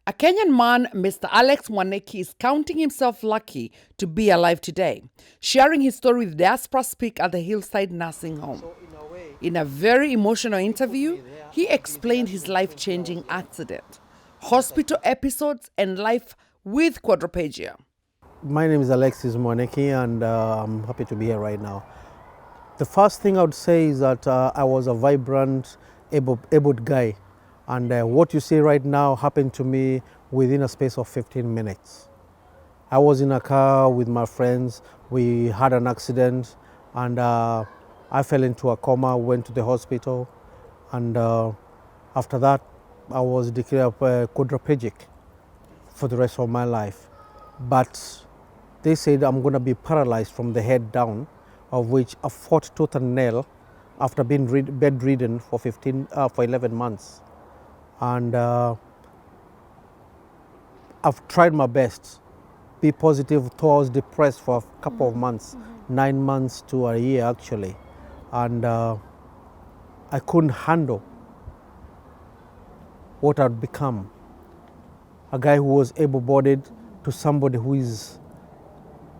A Kenyan man, Mr. Alex Mwaniki, is counting himself lucky to be alive today, sharing his story with Diaspora Speak at the Hilrise Nursing Home. In a very emotional interview, he explained his life-changing accident, hospital episodes, and life with quadriplegia. My name is Alexis Mwaniki, and I'm happy to be here right now. The first thing I would say is that I was a vibrant, able guy, and what you see right now happened to me within a space of 15 minutes. I was in a car with my friends, we had an accident, and I fell into a coma, went to the hospital, and after that I was declared quadriplegic for the rest of my life. But they said I'm going to be paralyzed from the head down, of which I fought tooth and nail after being bedridden for 11 months. And I've tried my best, be positive. I was depressed for a couple of months, 9 months to a year actually. And I couldn't handle what I'd become. A guy who was able-bodied to somebody who is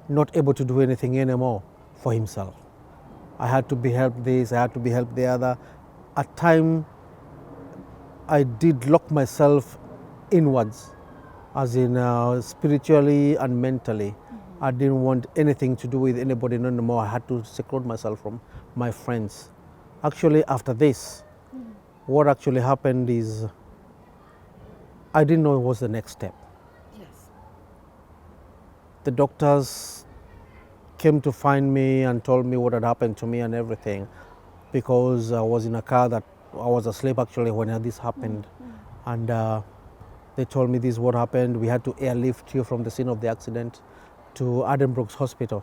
not able to do anything anymore for himself. I had to be helped this, I had to be helped the other. At times, I did lock myself inwards, as in spiritually and mentally. I didn't want anything to do with anybody anymore. I had to seclude myself from my friends. Actually, after this, what actually happened is I didn't know it was the next step. Yes. The doctors came to find me and told me what had happened to me and everything, because I was in a car that I was asleep actually when this happened. And they told me this is what happened. We had to airlift you from the scene of the accident to Addenbrooke's hospital,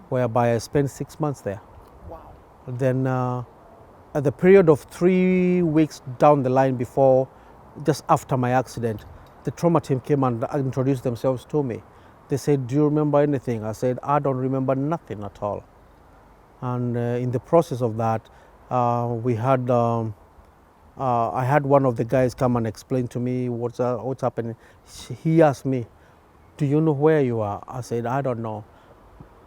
whereby I spent 6 months there. Wow. Then at the period of 3 weeks down the line before, just after my accident, the trauma team came and introduced themselves to me. They said, "Do you remember anything?" I said, "I don't remember nothing at all." And in the process of that, I had one of the guys come and explain to me what's happening. He asked me, "Do you know where you are?" I said, "I don't know."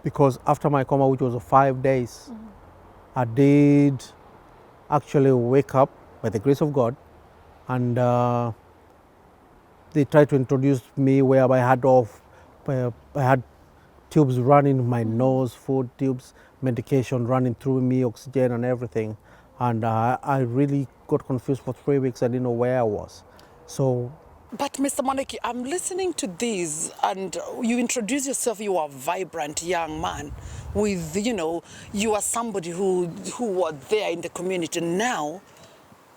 Because after my coma, which was 5 days, I did actually wake up by the grace of God, and they tried to introduce me where I had tubes running in my nose, food tubes, medication running through me, oxygen and everything. And I really got confused for 3 weeks. I didn't know where I was. So. But Mr. Mwaniki, I'm listening to this, and you introduce yourself, you are a vibrant young man with, you are somebody who was there in the community. Now,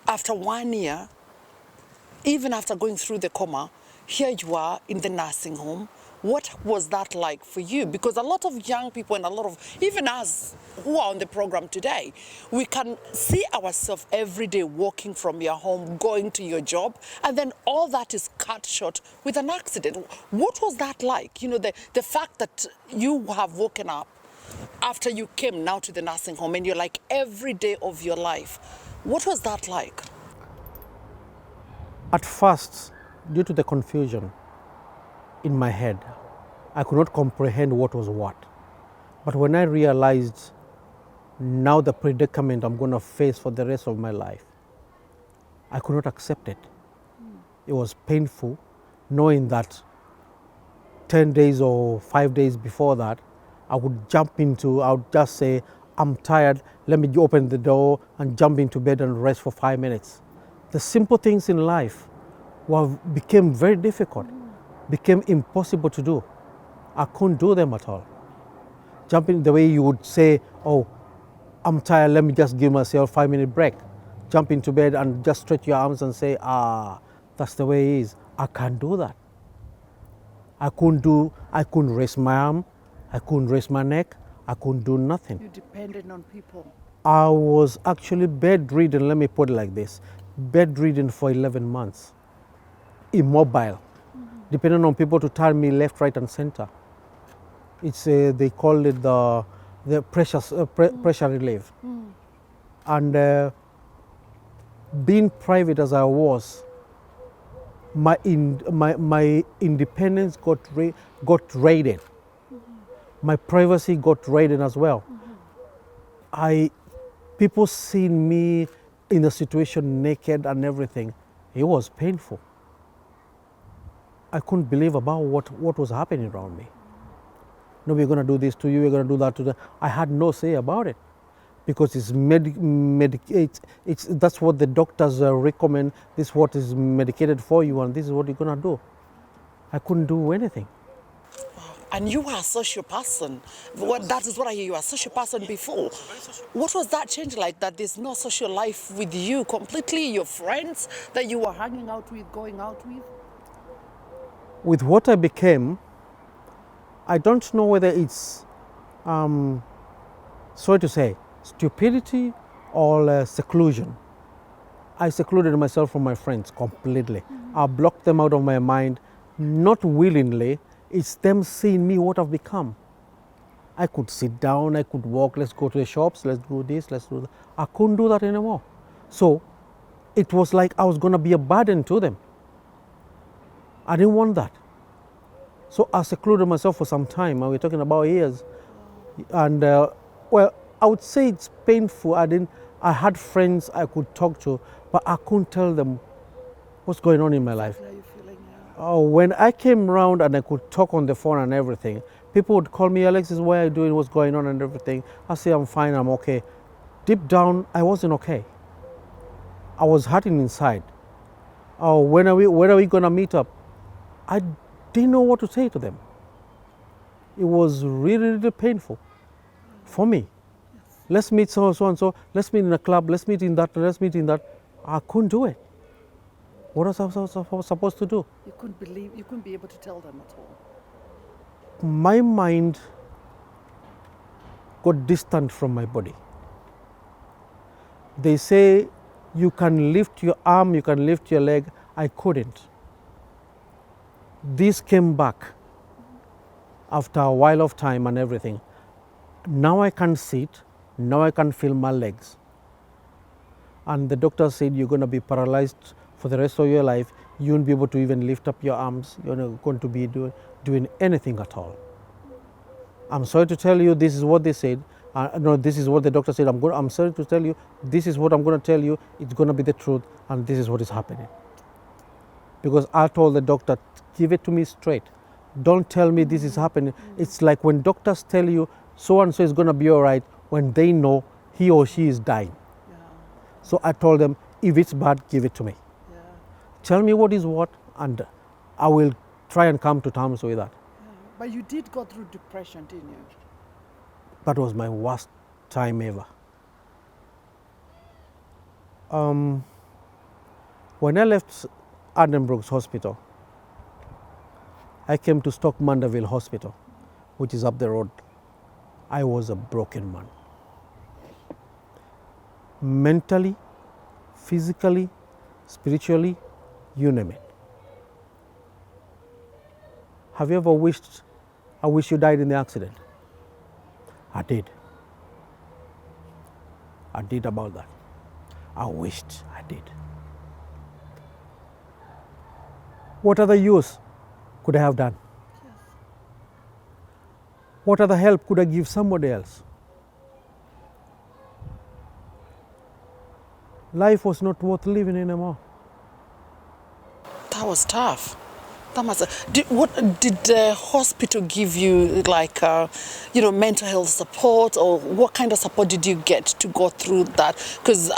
after 1 year, even after going through the coma, here you are in the nursing home. What was that like for you? Because a lot of young people and a lot of, even us who are on the program today, we can see ourselves every day walking from your home, going to your job, and then all that is cut short with an accident. What was that like? The fact that you have woken up after you came now to the nursing home and you're like every day of your life. What was that like? At first, due to the confusion in my head, I could not comprehend what was what. But when I realized now the predicament I'm going to face for the rest of my life, I could not accept it. It was painful knowing that 10 days or 5 days before that, I would just say, "I'm tired, let me open the door and jump into bed and rest for 5 minutes." The simple things in life became very difficult, became impossible to do. I couldn't do them at all. Jumping the way you would say, "Oh, I'm tired, let me just give myself 5-minute break." Jump into bed and just stretch your arms and say, that's the way it is. I can't do that. I couldn't raise my arm, I couldn't raise my neck, I couldn't do nothing. You depended on people. I was actually bedridden, let me put it like this, bedridden for 11 months, immobile, depending on people to turn me left, right and center. It's they call it the pressure relief. And being private as I was, my independence got raided. My privacy got raided as well. People seeing me in a situation naked and everything, it was painful. I couldn't believe about what was happening around me. No, we're going to do this to you, we're going to do that to them. I had no say about it because that's what the doctors recommend. This is what is medicated for you, and this is what you're going to do. I couldn't do anything. And you were a social person. That is what I hear. You were a social person before. What was that change like, that there's no social life with you completely? Your friends that you were hanging out with, going out with? With what I became, I don't know whether it's, sorry to say, stupidity or seclusion. I secluded myself from my friends completely. I blocked them out of my mind, not willingly. It's them seeing me what I've become. I could sit down, I could walk, let's go to the shops, let's do this, let's do that. I couldn't do that anymore. So it was like I was going to be a burden to them. I didn't want that. So I secluded myself for some time, and we're talking about years. And well, I would say it's painful. I had friends I could talk to, but I couldn't tell them what's going on in my life. How are you feeling now? Oh, when I came around and I could talk on the phone and everything, people would call me, Alexis, what are you doing? What's going on and everything? I say, I'm fine, I'm okay. Deep down, I wasn't okay. I was hurting inside. Oh, when are we gonna meet up? I didn't know what to say to them. It was really, really painful for me. Let's meet so and so, let's meet in a club, let's meet in that, let's meet in that. I couldn't do it. What was I supposed to do? You couldn't be able to tell them at all. My mind got distant from my body. They say you can lift your arm, you can lift your leg. I couldn't. This came back after a while of time and everything. Now I can sit, now I can feel my legs. And the doctor said you're going to be paralyzed for the rest of your life. You won't be able to even lift up your arms. You're not going to be doing anything at all. I'm sorry to tell you, this is what they said. No, this is what the doctor said. I'm sorry to tell you, this is what I'm going to tell you. It's going to be the truth, and this is what is happening. Because I told the doctor, give it to me straight. Don't tell me this is happening. It's like when doctors tell you so and so is going to be all right when they know he or she is dying. Yeah. So I told them, if it's bad, give it to me. Yeah. Tell me what is what, and I will try and come to terms with that. Yeah. But you did go through depression, didn't you? That was my worst time ever. When I left Addenbrooke's hospital, I came to Stock Mandeville Hospital, which is up the road. I was a broken man. Mentally, physically, spiritually, you name it. Have you ever wished, I wish you died in the accident? I did. I did about that. I wished I did. What other use could I have done? Yes. What other help could I give somebody else? Life was not worth living anymore. That was tough. That must. What did the hospital give you, like, mental health support, or what kind of support did you get to go through that? Because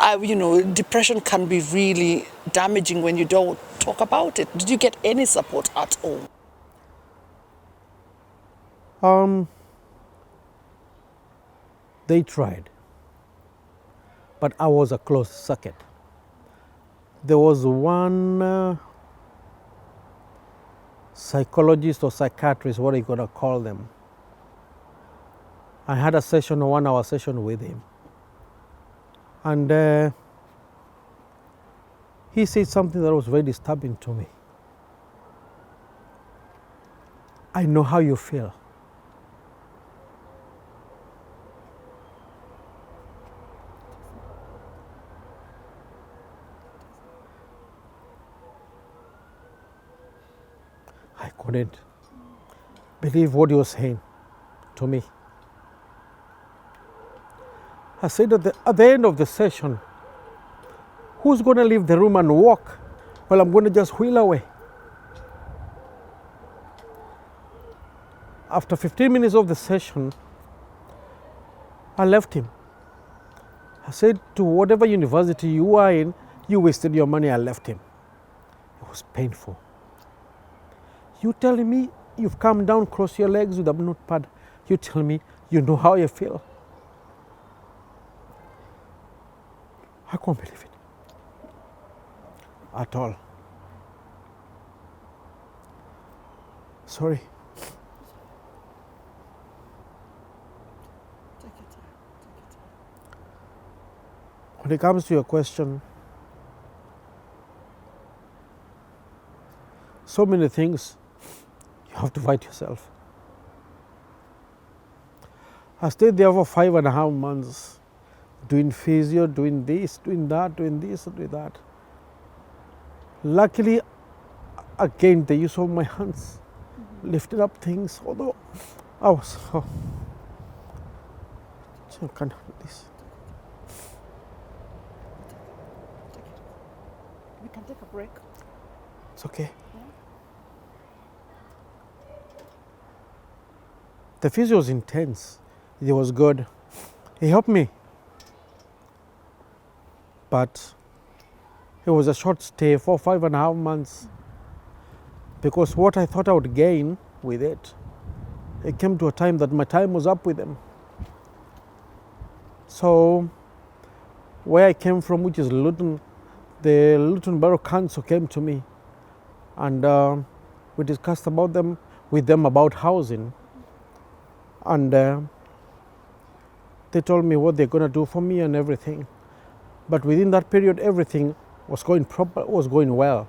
depression can be really damaging when you don't talk about it. Did you get any support at all? They tried, but I was a closed circuit. There was one psychologist or psychiatrist, what are you going to call them? I had a 1-hour session with him. And he said something that was very disturbing to me. I know how you feel. I couldn't believe what he was saying to me. I said at the end of the session, who's going to leave the room and walk while I'm going to just wheel away? After 15 minutes of the session, I left him. I said, to whatever university you are in, you wasted your money. I left him. It was painful. You telling me you've come down, cross your legs with a notepad. You tell me you know how you feel. I can't believe it at all. Sorry. Take your time. When it comes to your question, so many things you have to fight yourself. I stayed there for 5.5 months, doing physio, doing this, doing that, doing this, doing that. Luckily, again, the use of my hands, lifted up things, although I was, I can't do this. We can take a break. It's okay. The physio was intense. It was good. He helped me. But it was a short stay for 5.5 months. Because what I thought I would gain with it, it came to a time that my time was up with them. So where I came from, which is Luton, the Luton Borough Council came to me and we discussed with them about housing. And they told me what they're going to do for me and everything. But within that period, everything was going well.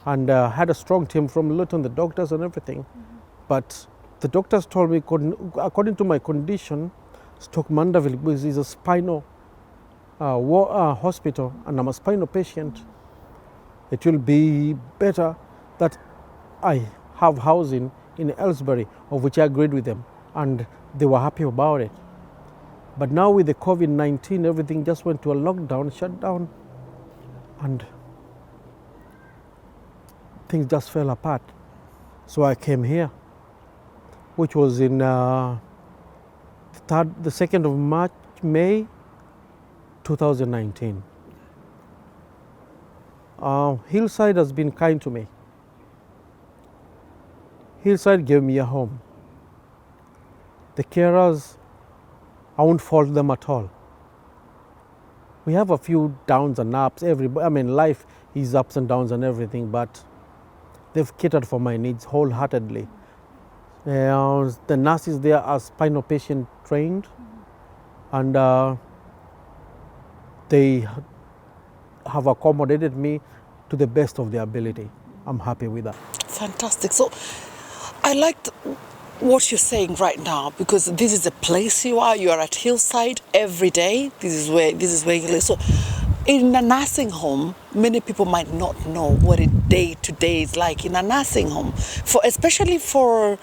And had a strong team from Luton, the doctors and everything. But the doctors told me, according to my condition, Stoke Mandeville is a spinal hospital, and I'm a spinal patient. It will be better that I have housing in Aylesbury, of which I agreed with them, and they were happy about it. But now with the COVID-19, everything just went to a lockdown, shut down, and things just fell apart. So I came here, which was in the 2nd of May 2019. Hillside has been kind to me. Hillside gave me a home. The carers, I won't fault them at all. We have a few downs and ups. Life is ups and downs and everything, but they've catered for my needs wholeheartedly. The nurses there are spinal patient trained, and they have accommodated me to the best of their ability. I'm happy with that. Fantastic. So I liked what you're saying right now, because this is the place you are at Hillside every day. This is where you live. So in a nursing home, many people might not know what a day-to-day is like in a nursing home, especially for,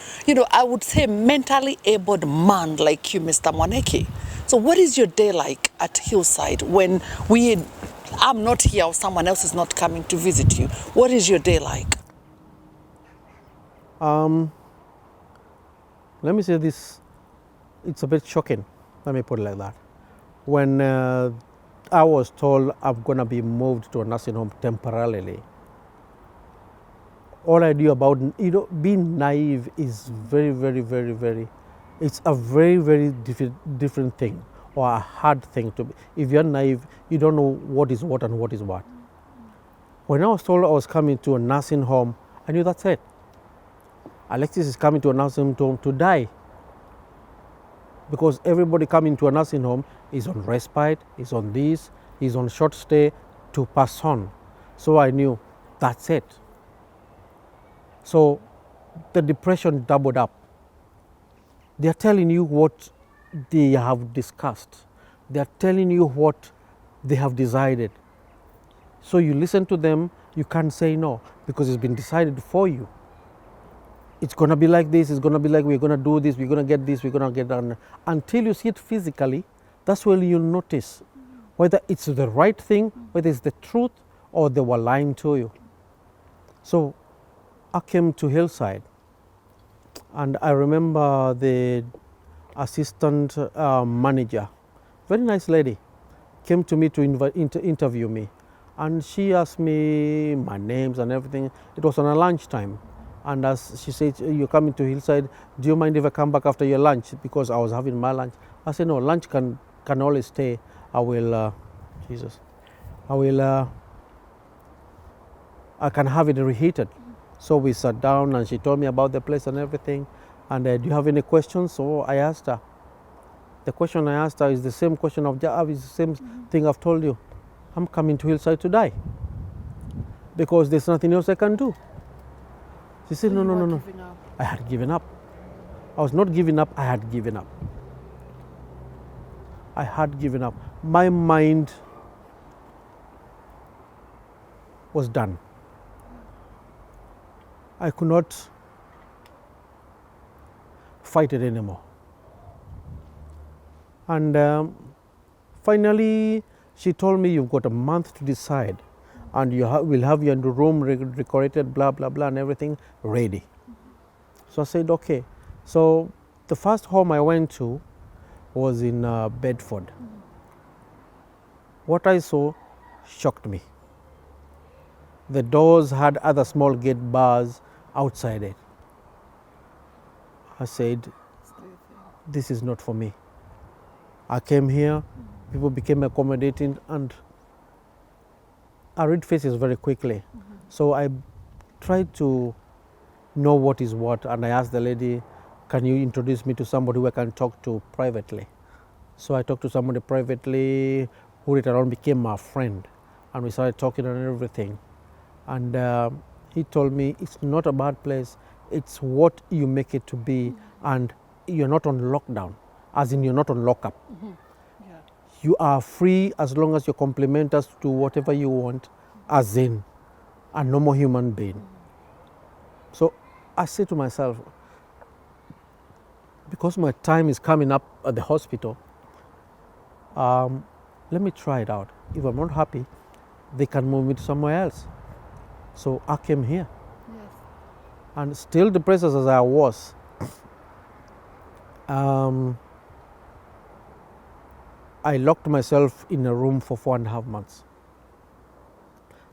I would say mentally abled man like you, Mr. Mwaniki. So what is your day like at Hillside when I'm not here or someone else is not coming to visit you? What is your day like? Let me say this, it's a bit shocking, let me put it like that. When I was told I'm going to be moved to a nursing home temporarily, all I knew about, being naive is very, very, very, very, it's a very, very different thing, or a hard thing to be. If you're naive, you don't know what is what and what is what. When I was told I was coming to a nursing home, I knew that's it. Alexis is coming to a nursing home to die. Because everybody coming to a nursing home is on respite, is on this, is on short stay to pass on. So I knew that's it. So the depression doubled up. They are telling you what they have discussed. They are telling you what they have decided. So you listen to them, you can't say no, because it's been decided for you. it's going to be like this, it's going to be like we're going to do this, we're going to get this, we're going to get that. Until you see it physically, that's when you'll notice whether it's the right thing, whether it's the truth, or they were lying to you. So I came to Hillside, and I remember the assistant manager, very nice lady, came to me to interview me. And she asked me my names and everything. It was on a lunchtime. And as she said, you're coming to Hillside, do you mind if I come back after your lunch? Because I was having my lunch. I said, no, lunch can always stay. I will, I can have it reheated. So we sat down and she told me about the place and everything. And do you have any questions? So I asked her. The question I asked her is the same question of Jaab, is the same thing I've told you. I'm coming to Hillside to die because there's nothing else I can do. She said, So no. I had given up. I was not giving up, I had given up. I had given up. My mind was done. I could not fight it anymore. And finally, she told me, you've got a month to decide, and we'll have your room decorated, blah, blah, blah, and everything ready. So I said, okay. So the first home I went to was in Bedford. What I saw shocked me. The doors had other small gate bars outside it. I said, this is not for me. I came here, people became accommodating, and I read faces very quickly. So I tried to know what is what, and I asked the lady, can you introduce me to somebody who I can talk to privately? So I talked to somebody privately who later on became my friend, and we started talking and everything. And he told me it's not a bad place, it's what you make it to be, and you're not on lockdown, as in you're not on lockup. Yeah. You are free as long as you compliment us to whatever you want, as in a normal human being. So I said to myself, because my time is coming up at the hospital, let me try it out. If I'm not happy, they can move me to somewhere else. So I came here. Yes. And still depressed as I was, I locked myself in a room for 4.5 months.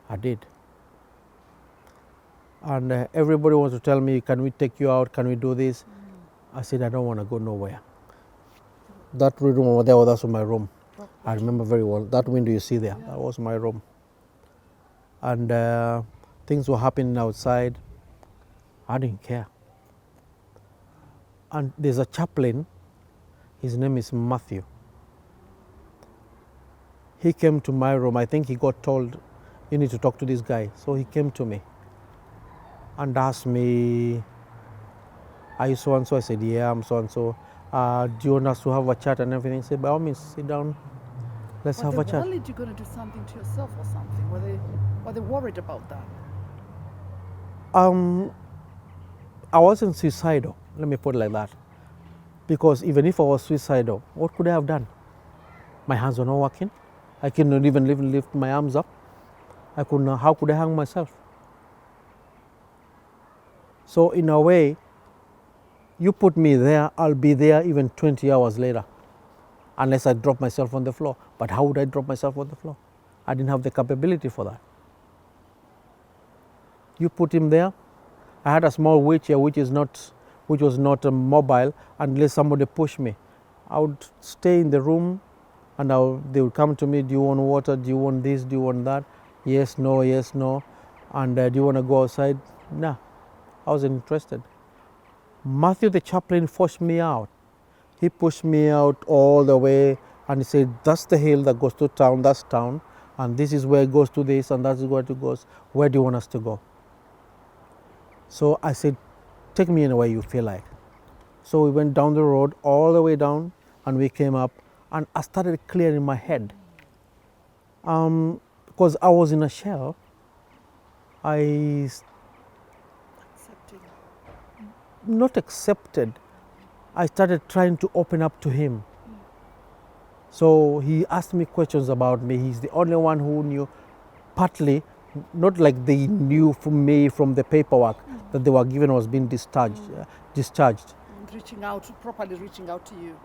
I did. And everybody wants to tell me, can we take you out? Can we do this? I said, I don't want to go nowhere. That room over there, that was my room. I remember very well. That window you see there, that was my room. And things were happening outside. I didn't care. And there's a chaplain, his name is Matthew. He came to my room. I think he got told, you need to talk to this guy. So he came to me and asked me, are you so and so? I said, yeah, I'm so and so. Do you want us to have a chat and everything? He said, by all means, sit down. Let's have a chat. Were you going to do something to yourself or something? Were they worried about that? I wasn't suicidal, let me put it like that. Because even if I was suicidal, what could I have done? My hands were not working. I couldn't even lift my arms up. How could I hang myself? So in a way, you put me there, I'll be there even 20 hours later, unless I drop myself on the floor. But how would I drop myself on the floor? I didn't have the capability for that. You put him there. I had a small wheelchair which was not mobile unless somebody pushed me. I would stay in the room and they would come to me, do you want water, do you want this, do you want that? Yes, no, yes, no. And do you want to go outside? Nah, I wasn't interested. Matthew the chaplain forced me out. He pushed me out all the way and he said, that's the hill that goes to town, that's town. And this is where it goes to this and that's where it goes. Where do you want us to go? So I said, take me anywhere you feel like. So we went down the road, all the way down, and we came up, and I started clearing my head. Because I was in a shell, Accepting. not accepted, I started trying to open up to him. So he asked me questions about me. He's the only one who knew, partly, not like they knew from me from the paperwork that they were given was being discharged. Properly reaching out to you.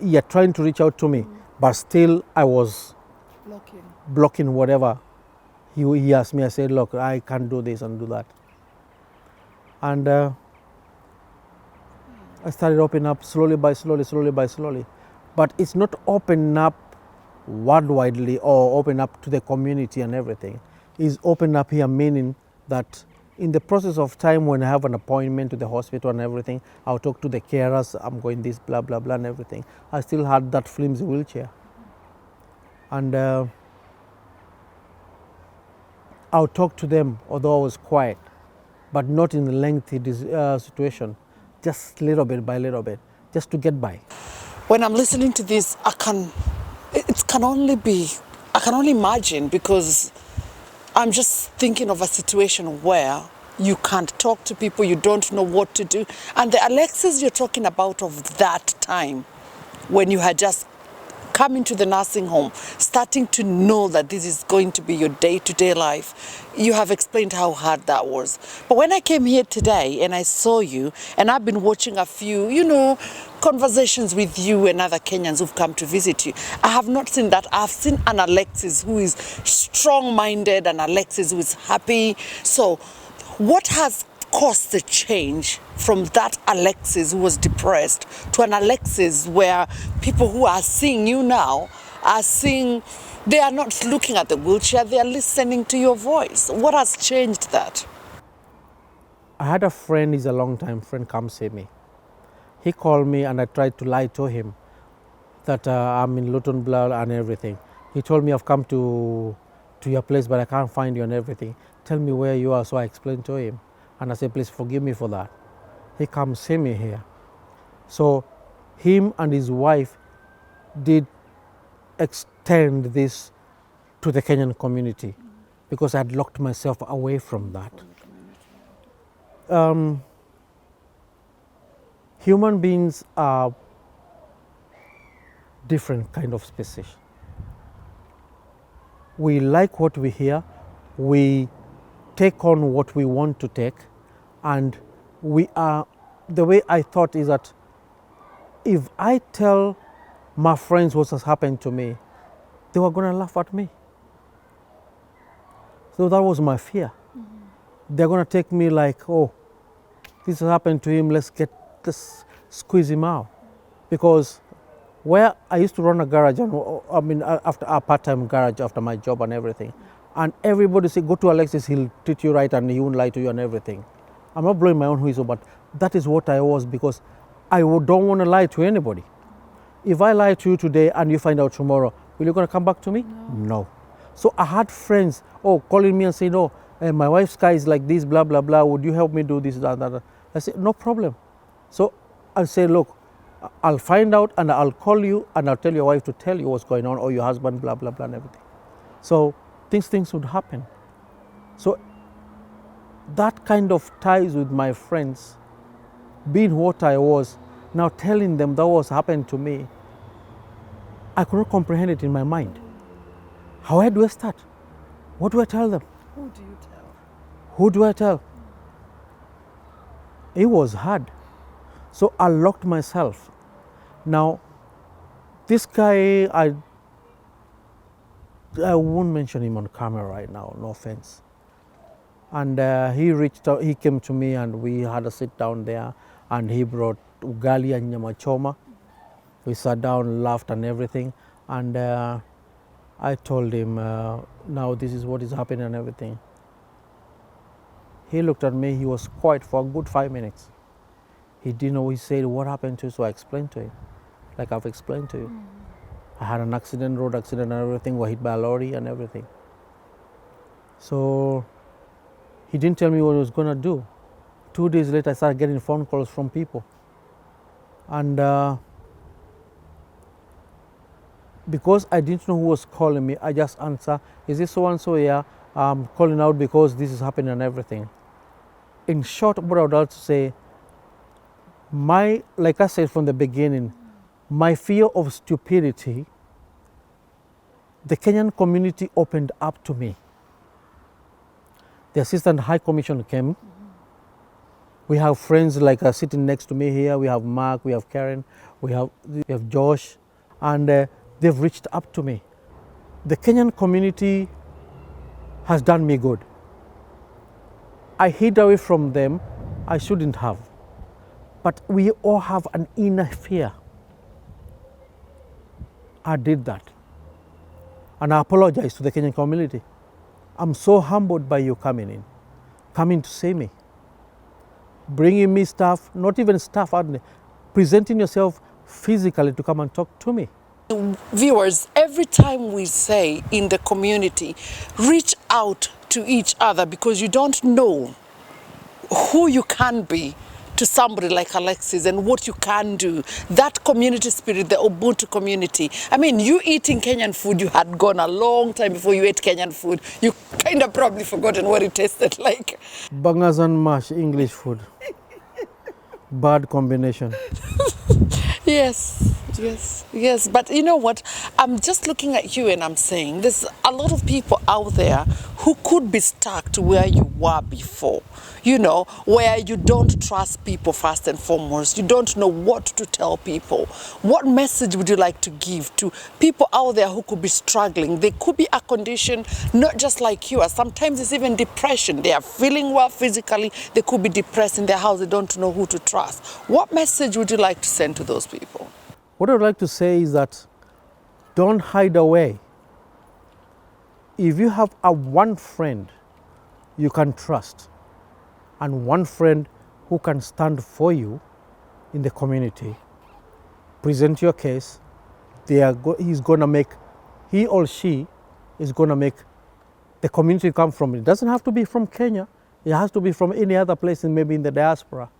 Yeah, trying to reach out to me, but still I was blocking whatever he asked me. I said, look, I can't do this and do that. And I started opening up slowly by slowly. But it's not open up worldwidely or open up to the community and everything. It's open up here, meaning that in the process of time, when I have an appointment to the hospital and everything, I'll talk to the carers, I'm going this, blah, blah, blah, and everything. I still had that flimsy wheelchair. And I'll talk to them, although I was quiet, but not in a lengthy situation, just little bit by little bit, just to get by. When I'm listening to this, I can only imagine, because I'm just thinking of a situation where you can't talk to people, you don't know what to do. And the Alexis you're talking about of that time, when you had just come into the nursing home, starting to know that this is going to be your day-to-day life, you have explained how hard that was. But when I came here today and I saw you, and I've been watching a few, conversations with you and other Kenyans who've come to visit you, I have not seen that. I've seen an Alexis who is strong-minded, an Alexis who is happy. So what has caused the change from that Alexis who was depressed to an Alexis where people who are seeing you now are seeing, they are not looking at the wheelchair, they are listening to your voice? What has changed that? I had a friend, he's a long-time friend, come see me. He called me and I tried to lie to him that I'm in Luton Blood and everything. He told me, I've come to your place, but I can't find you and everything. Tell me where you are. So I explained to him. And I said, please forgive me for that. He come see me here. So him and his wife did extend this to the Kenyan community, because I had locked myself away from that. Human beings are different kind of species. We like what we hear, we take on what we want to take, and the way I thought is that if I tell my friends what has happened to me, they were going to laugh at me. So that was my fear. They're going to take me like, oh, this has happened to him, let's squeeze him out. Because where I used to run a garage, after a part-time garage after my job and everything, and everybody say, go to Alexis, he'll treat you right and he won't lie to you and everything. I'm not blowing my own whistle, but that is what I was, because I don't want to lie to anybody. If I lie to you today and you find out tomorrow, will you going to come back to me? No. So I had friends, calling me and saying, my wife's car is like this, blah, blah, blah. Would you help me do this, that? I said, no problem. So I said, look, I'll find out and I'll call you and I'll tell your wife to tell you what's going on, or your husband, blah, blah, blah, and everything. So things would happen. So that kind of ties with my friends, being what I was, now telling them that was happened to me, I could not comprehend it in my mind. How do I start? What do I tell them? Who do you tell? Who do I tell? It was hard. So I locked myself. Now, this guy, I won't mention him on camera right now, no offense. And he reached out, he came to me and we had a sit down there, and he brought ugali and nyama choma. We sat down, laughed and everything. And I told him, now this is what is happening and everything. He looked at me, he was quiet for a good 5 minutes. He didn't know, he said, what happened to you? So I explained to him, like I've explained to you. I had an accident, road accident and everything, was hit by a lorry and everything. So he didn't tell me what he was going to do. 2 days later, I started getting phone calls from people. And because I didn't know who was calling me, I just answered, is this so-and-so? Yeah, I'm calling out because this is happening and everything. In short, what I would also say, Like I said from the beginning, my fear of stupidity, the Kenyan community opened up to me. The Assistant High Commissioner came. We have friends like sitting next to me here. We have Mark, we have Karen, we have Josh, and they've reached up to me. The Kenyan community has done me good. I hid away from them. I shouldn't have. But we all have an inner fear. I did that. And I apologize to the Kenyan community. I'm so humbled by you coming to see me, bringing me stuff, not even stuff, presenting yourself physically to come and talk to me. Viewers, every time we say in the community, reach out to each other, because you don't know who you can be to somebody like Alexis and what you can do. That community spirit, the Ubuntu community. I mean, you eating Kenyan food, you had gone a long time before you ate Kenyan food. You kind of probably forgotten what it tasted like. Bangers and mash, English food. Bad combination. Yes. But you know what? I'm just looking at you and I'm saying there's a lot of people out there who could be stuck to where you were before. You know, where you don't trust people first and foremost. You don't know what to tell people. What message would you like to give to people out there who could be struggling? They could be a condition not just like you. Sometimes it's even depression. They are feeling well physically. They could be depressed in their house. They don't know who to trust. What message would you like to send to those people? What I would like to say is that don't hide away. If you have one friend you can trust and one friend who can stand for you in the community, present your case. He or she is going to make the community come from. It doesn't have to be from Kenya. It has to be from any other place, maybe in the diaspora,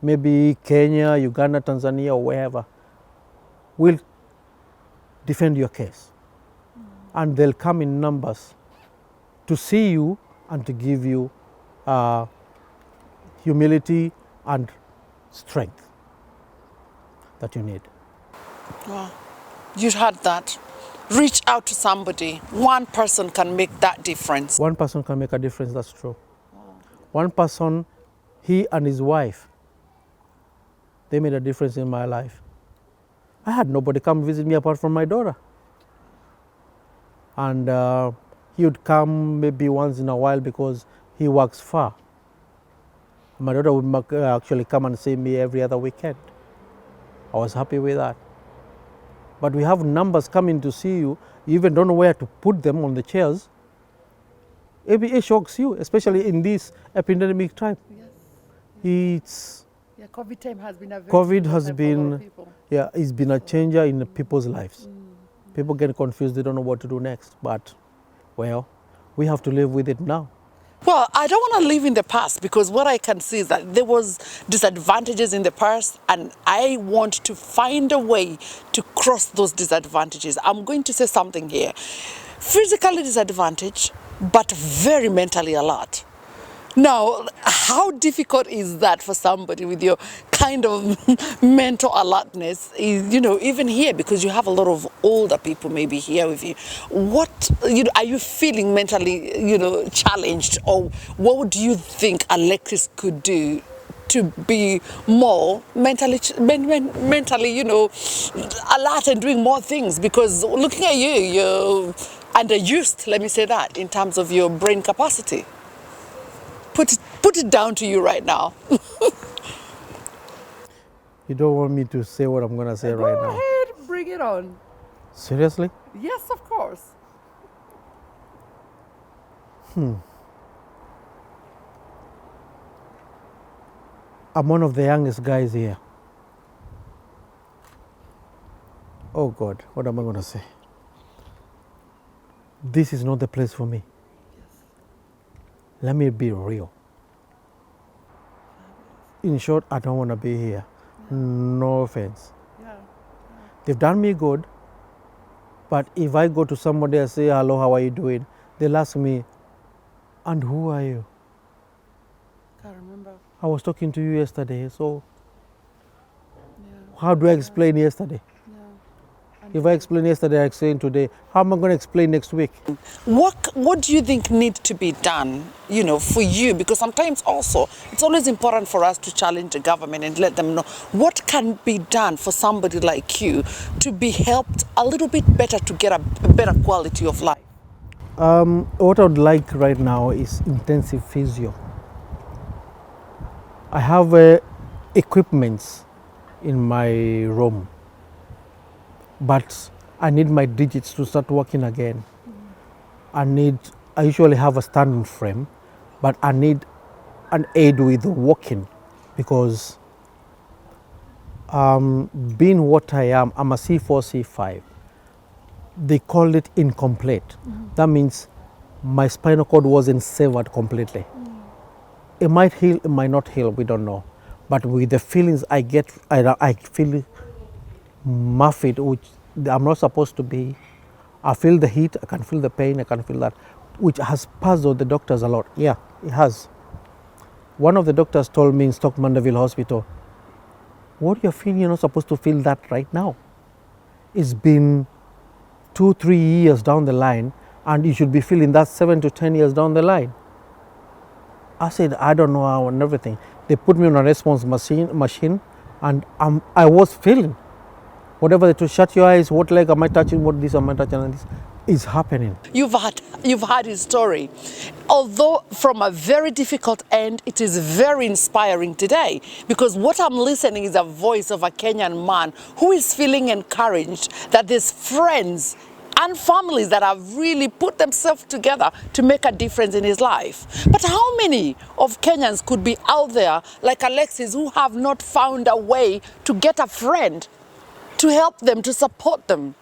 maybe Kenya, Uganda, Tanzania, or wherever. Will defend your case, and they'll come in numbers to see you and to give you humility and strength that you need. Wow. You heard that. Reach out to somebody. One person can make that difference. One person can make a difference, that's true. Wow. One person, he and his wife, they made a difference in my life. I had nobody come visit me apart from my daughter. And he would come maybe once in a while because he works far. My daughter would actually come and see me every other weekend. I was happy with that. But we have numbers coming to see you. You even don't know where to put them on the chairs. It shocks you, especially in this epidemic time. Yes. COVID time has been a very COVID has been, it's been a changer in people's lives. People get confused, they don't know what to do next. But, well, we have to live with it now. Well, I don't want to live in the past, because what I can see is that there was disadvantages in the past, and I want to find a way to cross those disadvantages. I'm going to say something here. Physically disadvantaged, but very mentally alert. Now, how difficult is that for somebody with your kind of mental alertness? Is, even here, because you have a lot of older people maybe here with you. What, are you feeling mentally, challenged, or what do you think Alexis could do to be more mentally, alert and doing more things? Because looking at you, you're underused, let me say that, in terms of your brain capacity. Put it down to you right now. You don't want me to say what I'm going to say right now? Go ahead, bring it on. Seriously? Yes, of course. I'm one of the youngest guys here. Oh God, what am I going to say? This is not the place for me. Let me be real. In short, I don't want to be here. No offense. They've done me good, but if I go to somebody and say, hello, how are you doing? They'll ask me, and who are you? Can't remember. I was talking to you yesterday, so How do I explain yesterday? If I explain yesterday, I explain today. How am I going to explain next week? What do you think needs to be done, for you? Because sometimes also it's always important for us to challenge the government and let them know what can be done for somebody like you to be helped a little bit better to get a better quality of life. What I would like right now is intensive physio. I have equipments in my room, but I need my digits to start working again. I usually have a standing frame, but I need an aid with walking because being what I am, I'm a C4, C5. They call it incomplete. That means my spinal cord wasn't severed completely. It might heal, it might not heal, we don't know. But with the feelings I get, I feel muffled, which I'm not supposed to be. I feel the heat, I can feel the pain, I can feel that, which has puzzled the doctors a lot. Yeah, it has. One of the doctors told me in Stoke Mandeville Hospital, what you're feeling, you're not supposed to feel that right now. It's been 2-3 years down the line, and you should be feeling that 7 to 10 years down the line. I said, I don't know how and everything. They put me on a response machine, and I was feeling. Whatever they told, shut your eyes, what leg am I touching, what this am I touching, and this is happening. You've had his story. Although from a very difficult end, it is very inspiring today, because what I'm listening is a voice of a Kenyan man who is feeling encouraged that there's friends and families that have really put themselves together to make a difference in his life. But how many of Kenyans could be out there like Alexis who have not found a way to get a friend to help them, to support them?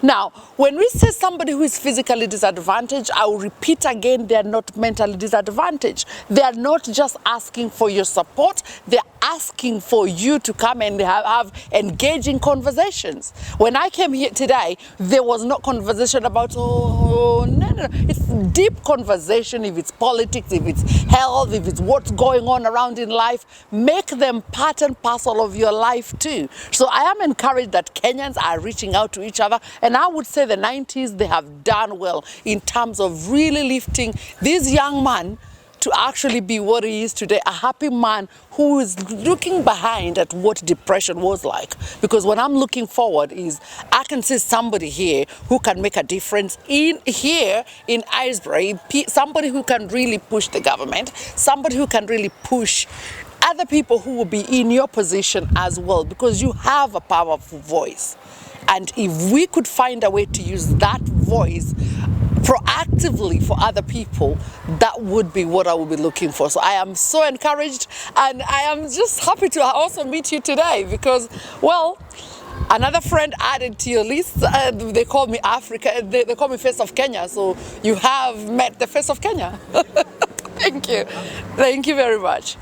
Now, when we say somebody who is physically disadvantaged, I will repeat again, they are not mentally disadvantaged. They are not just asking for your support, they're asking for you to come and have engaging conversations. When I came here today, there was no conversation about, no. It's deep conversation, if it's politics, if it's health, if it's what's going on around in life. Make them part and parcel of your life too. So I am encouraged that Kenyans are reaching out to each other, and I would say the 90s, they have done well in terms of really lifting this young man to actually be what he is today, a happy man who is looking behind at what depression was like. Because when I'm looking forward is I can see somebody here who can make a difference here in Icebury, somebody who can really push the government, somebody who can really push other people who will be in your position as well, because you have a powerful voice. And if we could find a way to use that voice proactively for other people, that would be what I would be looking for. So I am so encouraged, and I am just happy to also meet you today because, well, another friend added to your list. They call me Africa. They call me Face of Kenya. So you have met the Face of Kenya. Thank you. Thank you very much.